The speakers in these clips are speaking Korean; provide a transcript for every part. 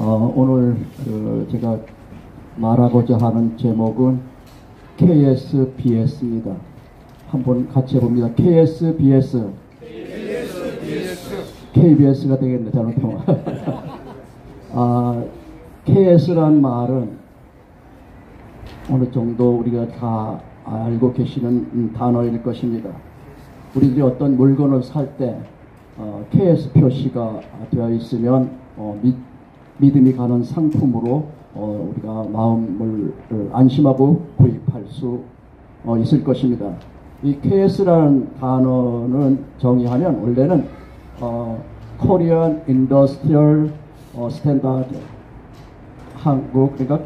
오늘 제가 말하고자 하는 제목은 KSBS입니다. 한번 같이 해봅니다. KSBS. KBS가 되겠네, 잘못하면. KS란 말은 어느 정도 우리가 다 알고 계시는 단어일 것입니다. 우리들이 어떤 물건을 살 때 KS 표시가 되어 있으면 믿음이 가는 상품으로 우리가 마음을 안심하고 구입할 수 있을 것입니다. 이 KS라는 단어는 정의하면 원래는 Korean Industrial Standard, 한국 그러니까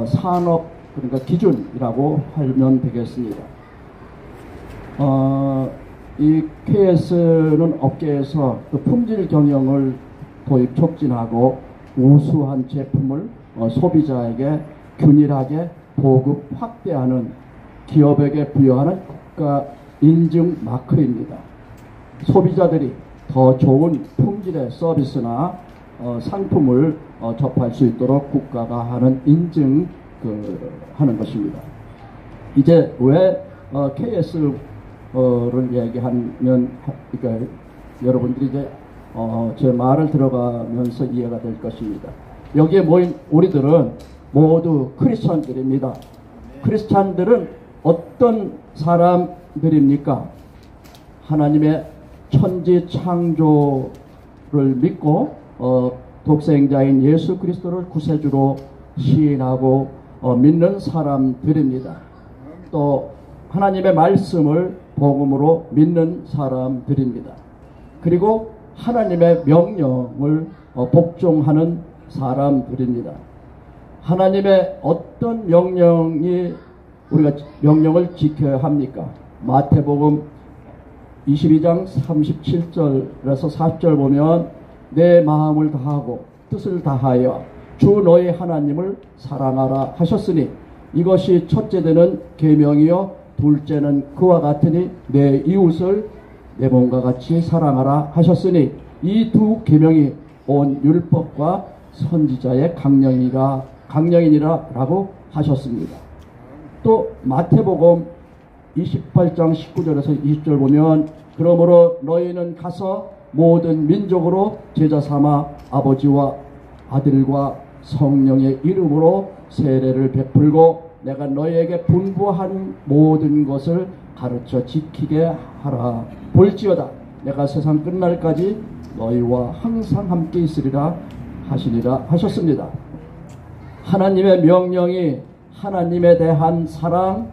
산업 그러니까 기준이라고 하면 되겠습니다. 이 KS는 업계에서 그 품질 경영을 도입 촉진하고 우수한 제품을 소비자에게 균일하게 보급 확대하는 기업에게 부여하는 국가 인증 마크입니다. 소비자들이 더 좋은 품질의 서비스나 상품을 접할 수 있도록 국가가 하는 인증 하는 것입니다. 이제 왜 KS를 얘기하면 그러니까 여러분들이 이제 제 말을 들어가면서 이해가 될 것입니다. 여기에 모인 우리들은 모두 크리스찬들입니다. 크리스찬들은 어떤 사람들입니까? 하나님의 천지 창조를 믿고 독생자인 예수 그리스도를 구세주로 시인하고 믿는 사람들입니다. 또 하나님의 말씀을 복음으로 믿는 사람들입니다. 그리고 하나님의 명령을 복종하는 사람들입니다. 하나님의 어떤 명령이 우리가 명령을 지켜야 합니까? 마태복음 22장 37절에서 40절 보면 내 마음을 다하고 뜻을 다하여 주 너의 하나님을 사랑하라 하셨으니 이것이 첫째 되는 계명이요 둘째는 그와 같으니 내 이웃을 내 몸과 같이 사랑하라 하셨으니 이 두 계명이 온 율법과 선지자의 강령이니라 라고 하셨습니다. 또 마태복음 28장 19절에서 20절 보면 그러므로 너희는 가서 모든 민족으로 제자 삼아 아버지와 아들과 성령의 이름으로 세례를 베풀고 내가 너희에게 분부한 모든 것을 가르쳐 지키게 하라. 볼지어다 내가 세상 끝날까지 너희와 항상 함께 있으리라 하시니라 하셨습니다. 하나님의 명령이 하나님에 대한 사랑,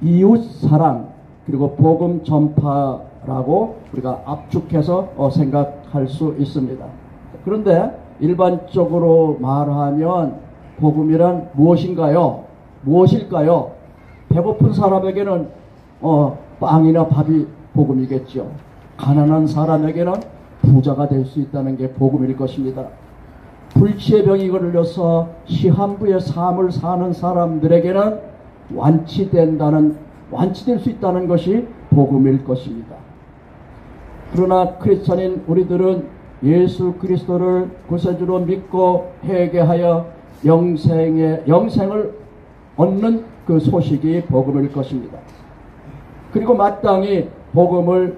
이웃 사랑, 그리고 복음 전파라고 우리가 압축해서 생각할 수 있습니다. 그런데 일반적으로 말하면 복음이란 무엇인가요? 무엇일까요? 배고픈 사람에게는 빵이나 밥이 복음이겠죠. 가난한 사람에게는 부자가 될 수 있다는 게 복음일 것입니다. 불치의 병이 걸려서 시한부의 삶을 사는 사람들에게는 완치될 수 있다는 것이 복음일 것입니다. 그러나 크리스찬인 우리들은 예수 그리스도를 구세주로 믿고 회개하여 영생을 얻는 그 소식이 복음일 것입니다. 그리고 마땅히 복음을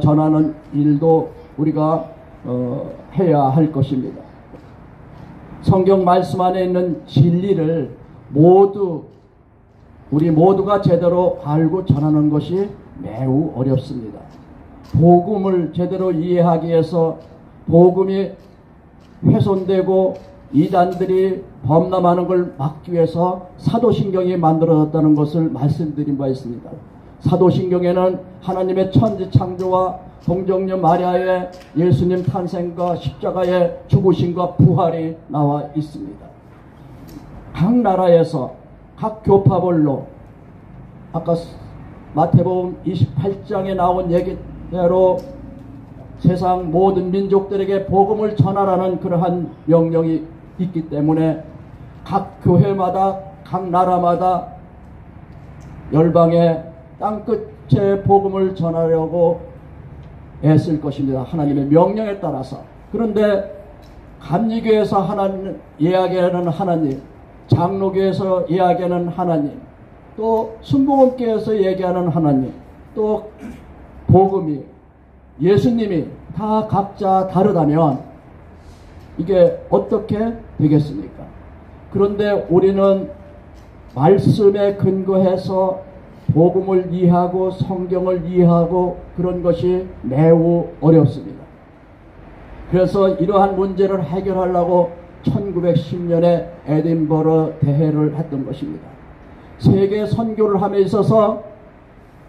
전하는 일도 우리가 해야 할 것입니다. 성경 말씀 안에 있는 진리를 우리 모두가 제대로 알고 전하는 것이 매우 어렵습니다. 복음을 제대로 이해하기 위해서 복음이 훼손되고 이단들이 범람하는 걸 막기 위해서 사도신경이 만들어졌다는 것을 말씀드린 바 있습니다. 사도신경에는 하나님의 천지 창조와 동정녀 마리아의 예수님 탄생과 십자가의 죽으심과 부활이 나와 있습니다. 각 나라에서 각 교파별로 아까 마태복음 28장에 나온 얘기대로 세상 모든 민족들에게 복음을 전하라는 그러한 명령이 있기 때문에 각 교회마다 각 나라마다 열방의 땅끝에 복음을 전하려고 애쓸 것입니다. 하나님의 명령에 따라서. 그런데 감리교에서 하나님 이야기하는 하나님, 장로교에서 이야기하는 하나님, 또 순복음교에서 얘기하는 하나님, 또 복음이 예수님이 다 각자 다르다면 이게 어떻게 되겠습니까? 그런데 우리는 말씀에 근거해서 복음을 이해하고 성경을 이해하고 그런 것이 매우 어렵습니다. 그래서 이러한 문제를 해결하려고 1910년에 에딘버러 대회를 했던 것입니다. 세계 선교를 함에 있어서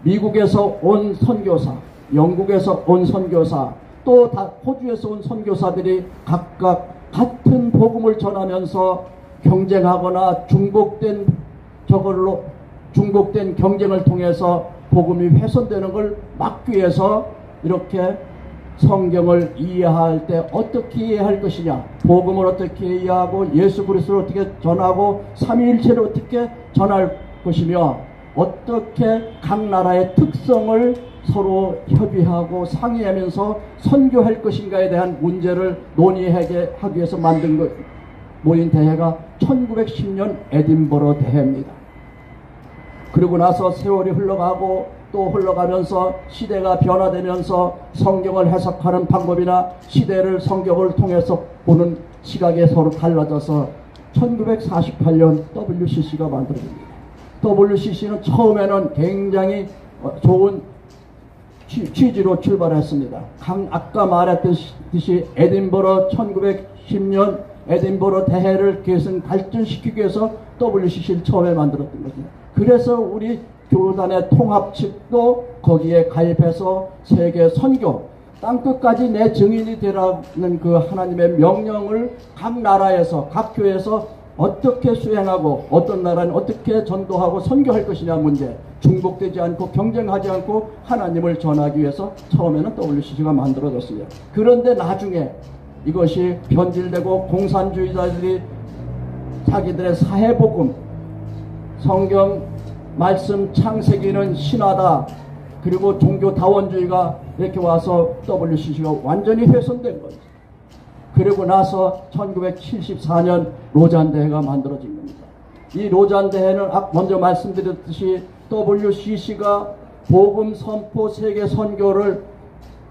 미국에서 온 선교사, 영국에서 온 선교사, 또 호주에서 온 선교사들이 각각 같은 복음을 전하면서 경쟁하거나 중복된 경쟁을 통해서 복음이 훼손되는 걸 막기 위해서 이렇게 성경을 이해할 때 어떻게 이해할 것이냐, 복음을 어떻게 이해하고 예수 그리스도를 어떻게 전하고 삼위일체를 어떻게 전할 것이며 어떻게 각 나라의 특성을 서로 협의하고 상의하면서 선교할 것인가에 대한 문제를 논의하게 하기 위해서 모인 대회가 1910년 에딘버러 대회입니다. 그리고 나서 세월이 흘러가고 또 흘러가면서 시대가 변화되면서 성경을 해석하는 방법이나 시대를 성경을 통해서 보는 시각이 서로 달라져서 1948년 WCC가 만들어집니다. WCC는 처음에는 굉장히 좋은 취지로 출발했습니다. 아까 말했듯이 에딘버러 1910년 에딘버러 대회를 개선 발전시키기 위해서 WCC를 처음에 만들었던 것입니다. 그래서 우리 교단의 통합 측도 거기에 가입해서 세계 선교 땅끝까지 내 증인이 되라는 그 하나님의 명령을 각 나라에서 각 교회에서 어떻게 수행하고 어떤 나라는 어떻게 전도하고 선교할 것이냐 문제, 중복되지 않고 경쟁하지 않고 하나님을 전하기 위해서 처음에는 WCC가 만들어졌습니다. 그런데 나중에 이것이 변질되고 공산주의자들이 자기들의 사회복음, 성경 말씀 창세기는 신화다, 그리고 종교다원주의가 이렇게 와서 WCC가 완전히 훼손된 거죠. 그리고 나서 1974년 로잔대회가 만들어진 겁니다. 이 로잔대회는 먼저 말씀드렸듯이 WCC가 복음 선포 세계 선교를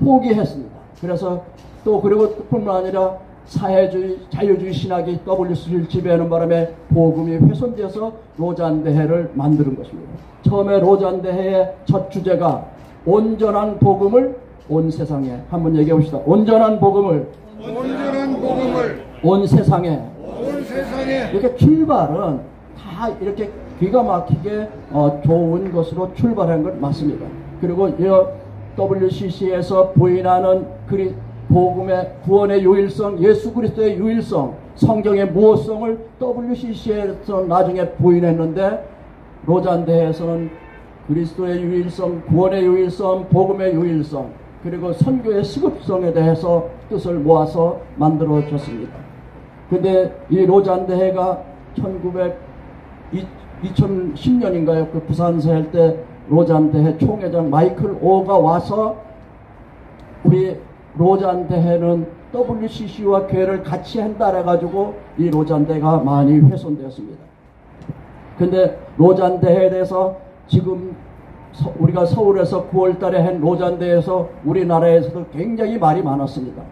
포기했습니다. 그래서 또 그리고 뿐만 아니라 사회주의, 자유주의 신학이 WCC를 지배하는 바람에 복음이 훼손되어서 로잔대회를 만드는 것입니다. 처음에 로잔대회의 첫 주제가 온전한 복음을 온 세상에, 한번 얘기해 봅시다. 온전한 복음을 온 세상에. 이렇게 출발은 다 이렇게 기가 막히게 좋은 것으로 출발한 건 맞습니다. 그리고 이 WCC에서 부인하는 복음의 구원의 유일성, 예수 그리스도의 유일성, 성경의 무엇성을 WCC에서 나중에 부인했는데 로잔대회에서는 그리스도의 유일성, 구원의 유일성, 복음의 유일성, 그리고 선교의 시급성에 대해서 뜻을 모아서 만들어졌습니다. 근데 이 로잔대회가 2010년인가요? 그 부산서 할 때 로잔대회 총회장 마이클 오가 와서 우리 로잔대회는 WCC와 교회를 같이 한다 해가지고 이 로잔대회가 많이 훼손되었습니다. 근데 로잔대회에 대해서 지금 우리가 서울에서 9월달에 한 로잔대회에서 우리나라에서도 굉장히 말이 많았습니다.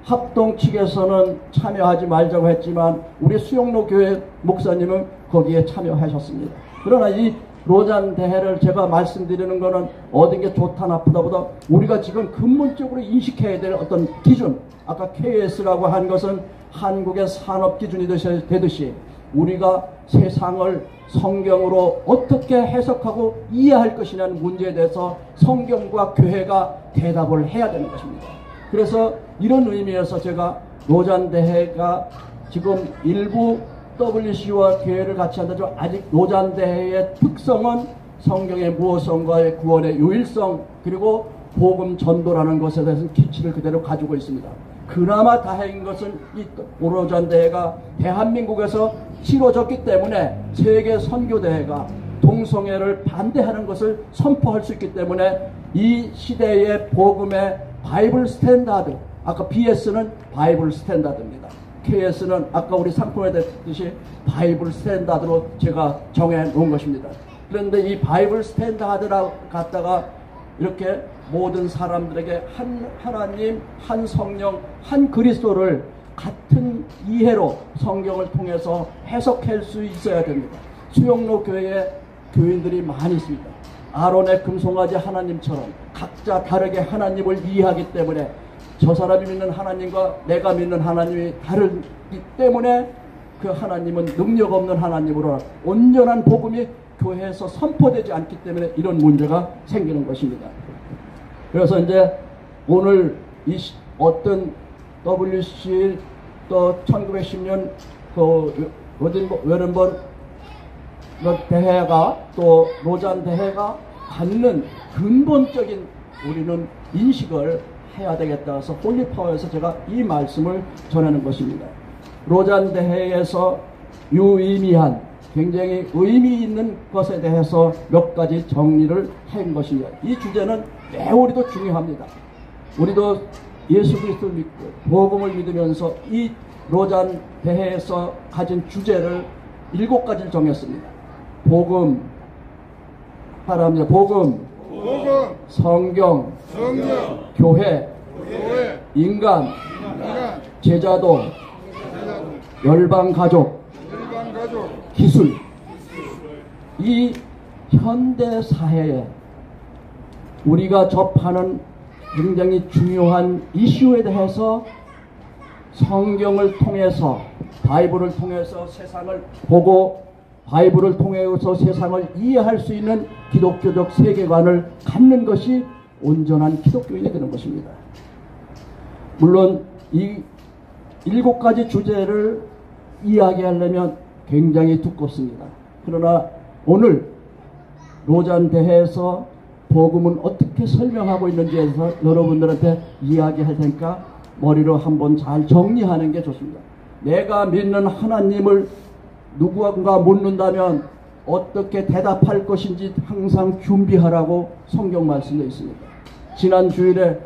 합동 측에서는 참여하지 말자고 했지만 우리 수영로 교회 목사님은 거기에 참여하셨습니다. 그러나 이 로잔대회를 제가 말씀드리는 것은 어떤 게 좋다 나쁘다보다 우리가 지금 근본적으로 인식해야 될 어떤 기준, 아까 KS라고 한 것은 한국의 산업 기준이 되듯이 우리가 세상을 성경으로 어떻게 해석하고 이해할 것이냐는 문제에 대해서 성경과 교회가 대답을 해야 되는 것입니다. 그래서 이런 의미에서 제가 로잔대회가 지금 일부 WC와 교회를 같이 한다지만 아직 로잔대회의 특성은 성경의 무엇성과의 구원의 유일성 그리고 복음 전도라는 것에 대해서는 기치를 그대로 가지고 있습니다. 그나마 다행인 것은 이 로잔대회가 대한민국에서 치러졌기 때문에 세계 선교대회가 동성애를 반대하는 것을 선포할 수 있기 때문에 이 시대의 복음의 바이블 스탠다드, 아까 BS는 바이블 스탠다드입니다. KS는 아까 우리 상품에 됐듯이 바이블 스탠다드로 제가 정해 놓은 것입니다. 그런데 이 바이블 스탠다드라고 갖다가 이렇게 모든 사람들에게 한 하나님, 한 성령, 한 그리스도를 같은 이해로 성경을 통해서 해석할 수 있어야 됩니다. 수영로 교회에 교인들이 많이 있습니다. 아론의 금송아지 하나님처럼 각자 다르게 하나님을 이해하기 때문에 저 사람이 믿는 하나님과 내가 믿는 하나님이 다르기 때문에 그 하나님은 능력 없는 하나님으로 온전한 복음이 교회에서 선포되지 않기 때문에 이런 문제가 생기는 것입니다. 그래서 이제 오늘 이 어떤 WC 또 1910년 그 웨른번 대회가 또 로잔 대회가 갖는 근본적인 우리는 인식을 해야 되겠다 해서 홀리파워에서 제가 이 말씀을 전하는 것입니다. 로잔 대회에서 유의미한 굉장히 의미 있는 것에 대해서 몇 가지 정리를 한 것입니다. 이 주제는 매우 우리도 중요합니다. 우리도 예수 그리스도를 믿고 복음을 믿으면서 이 로잔 대회에서 가진 주제를 7가지를 정했습니다. 복음, 바랍니다. 복음, 성경, 교회, 인간, 제자도, 열방가족, 기술. 이 현대 사회에 우리가 접하는 굉장히 중요한 이슈에 대해서 성경을 통해서 바이블을 통해서 세상을 보고 바이블을 통해서 세상을 이해할 수 있는 기독교적 세계관을 갖는 것이 온전한 기독교인이 되는 것입니다. 물론 이 7가지 주제를 이야기하려면 굉장히 두껍습니다. 그러나 오늘 로잔 대회에서 복음은 어떻게 설명하고 있는지에서 여러분들한테 이야기할 테니까 머리로 한번 잘 정리하는 게 좋습니다. 내가 믿는 하나님을 누구가 묻는다면 어떻게 대답할 것인지 항상 준비하라고 성경 말씀에 있습니다. 지난 주일에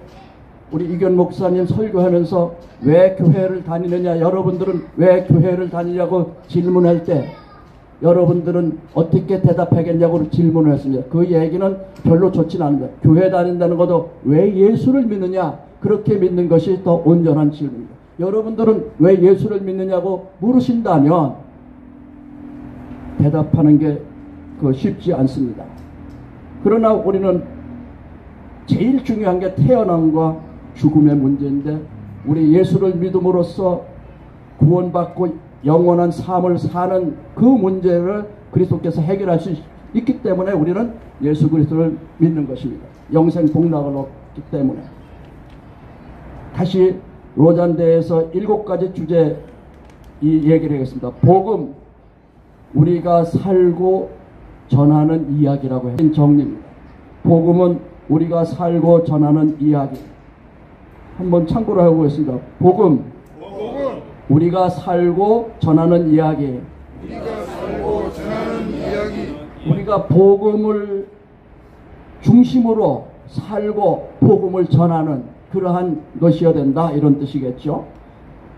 우리 이견 목사님 설교하면서 왜 교회를 다니느냐, 여러분들은 왜 교회를 다니냐고 질문할 때 여러분들은 어떻게 대답하겠냐고 질문을 했습니다. 그 얘기는 별로 좋진 않습니다. 교회 다닌다는 것도 왜 예수를 믿느냐, 그렇게 믿는 것이 더 온전한 질문입니다. 여러분들은 왜 예수를 믿느냐고 물으신다면 대답하는 게 쉽지 않습니다. 그러나 우리는 제일 중요한 게 태어남과 죽음의 문제인데 우리 예수를 믿음으로써 구원받고 영원한 삶을 사는 그 문제를 그리스도께서 해결할 수 있기 때문에 우리는 예수 그리스도를 믿는 것입니다. 영생 복락을 얻기 때문에. 다시 로잔대에서 7가지 주제 이 얘기를 하겠습니다. 복음, 우리가 살고 전하는 이야기라고 한 정리입니다. 복음은 우리가 살고 전하는 이야기. 한번 참고로 해보겠습니다. 복음, 우리가 살고 전하는 이야기. 우리가 복음을 중심으로 살고 복음을 전하는 그러한 것이어야 된다, 이런 뜻이겠죠.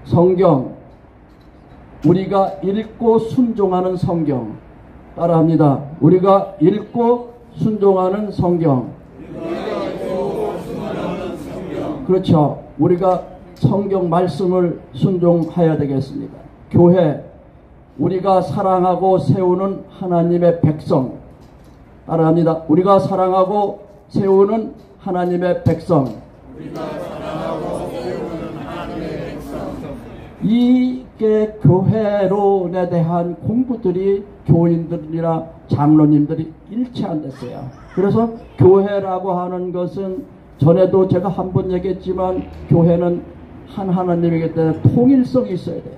성경, 우리가 읽고 순종하는 성경. 따라합니다. 우리가 읽고 순종하는 성경. 그렇죠. 우리가 성경 말씀을 순종해야 되겠습니다. 교회, 우리가 사랑하고 세우는 하나님의 백성. 따라합니다. 우리가 사랑하고 세우는 하나님의 백성. 이게 교회론에 대한 공부들이 교인들이나 장로님들이 일치 안 됐어요. 그래서 교회라고 하는 것은 전에도 제가 한번 얘기했지만 교회는 한 하나님이기 때문에 통일성이 있어야 돼요.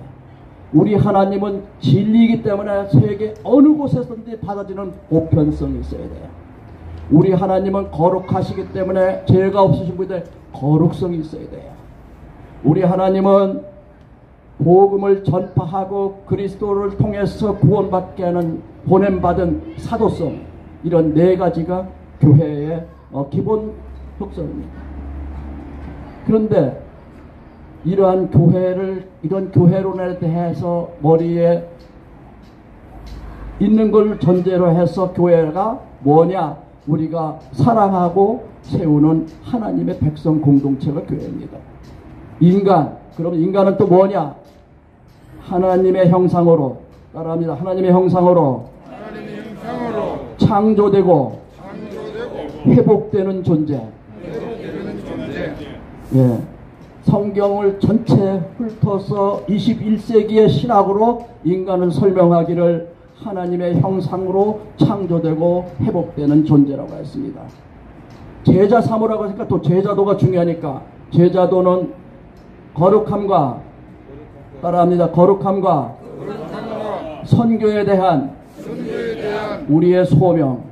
우리 하나님은 진리이기 때문에 세계 어느 곳에서든지 받아지는 보편성이 있어야 돼요. 우리 하나님은 거룩하시기 때문에 죄가 없으신 분인데 거룩성이 있어야 돼요. 우리 하나님은 복음을 전파하고 그리스도를 통해서 구원받게 하는 보냄받은 사도성, 이런 4가지가 교회의 기본 특성입니다. 그런데 이러한 이런 교회론에 대해서 머리에 있는 걸 전제로 해서 교회가 뭐냐? 우리가 사랑하고 세우는 하나님의 백성 공동체가 교회입니다. 그럼 인간은 또 뭐냐? 하나님의 형상으로, 따라합니다. 하나님의 형상으로 창조되고 회복되는 존재. 예. 성경을 전체 훑어서 21세기의 신학으로 인간을 설명하기를 하나님의 형상으로 창조되고 회복되는 존재라고 했습니다. 제자 삼으라고 하니까 또 제자도가 중요하니까 제자도는 거룩함과 따라합니다. 거룩함과 선교에 대한 우리의 소명.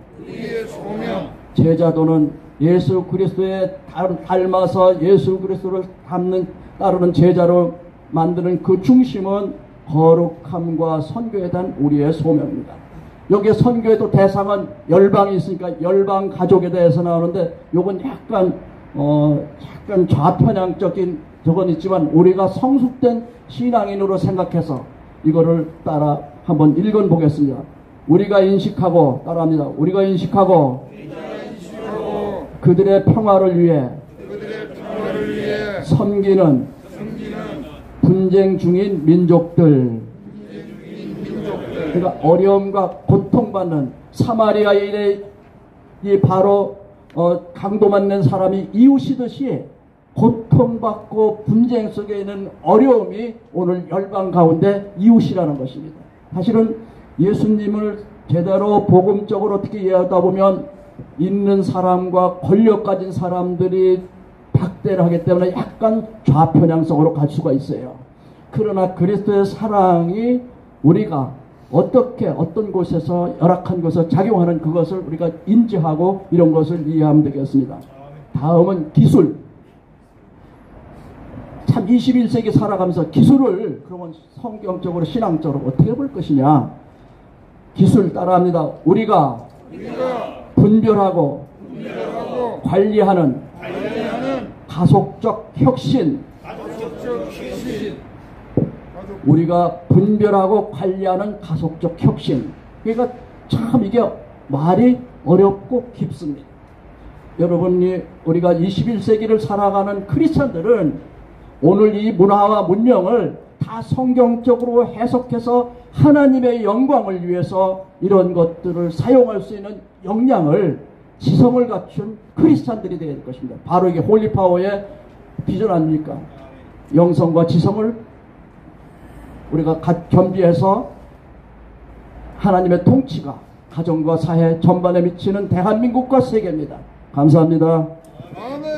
제자도는 예수 그리스도에 닮아서 예수 그리스도를 따르는 제자로 만드는 그 중심은 거룩함과 선교에 대한 우리의 소명입니다. 여기에 선교에도 대상은 열방이 있으니까 열방 가족에 대해서 나오는데 요건 약간 좌편향적인 적은 있지만 우리가 성숙된 신앙인으로 생각해서 이거를 따라 한번 읽어보겠습니다. 우리가 인식하고 따라합니다. 우리가 인식하고 그들의 평화를 위해 섬기는 분쟁 중인 민족들, 그러니까 어려움과 고통받는 사마리아인의 바로 강도받는 사람이 이웃이듯이 고통받고 분쟁 속에 있는 어려움이 오늘 열방 가운데 이웃이라는 것입니다. 사실은 예수님을 제대로 복음적으로 어떻게 이해하다 보면 있는 사람과 권력 가진 사람들이 박대를 하기 때문에 약간 좌편향성으로 갈 수가 있어요. 그러나 그리스도의 사랑이 우리가 어떻게 어떤 곳에서 열악한 곳에서 작용하는 그것을 우리가 인지하고 이런 것을 이해하면 되겠습니다. 다음은 기술. 참 21세기 살아가면서 기술을 그러면 성경적으로 신앙적으로 어떻게 볼 것이냐. 기술 따라합니다. 우리가 분별하고 관리하는 가속적 혁신. 우리가 분별하고 관리하는 가속적 혁신. 그러니까 참 이게 말이 어렵고 깊습니다. 여러분이 우리가 21세기를 살아가는 크리스천들은 오늘 이 문화와 문명을 다 성경적으로 해석해서 하나님의 영광을 위해서 이런 것들을 사용할 수 있는 역량을 지성을 갖춘 크리스찬들이 되어야 될 것입니다. 바로 이게 홀리파워의 비전 아닙니까? 영성과 지성을 우리가 겸비해서 하나님의 통치가 가정과 사회 전반에 미치는 대한민국과 세계입니다. 감사합니다. 아멘.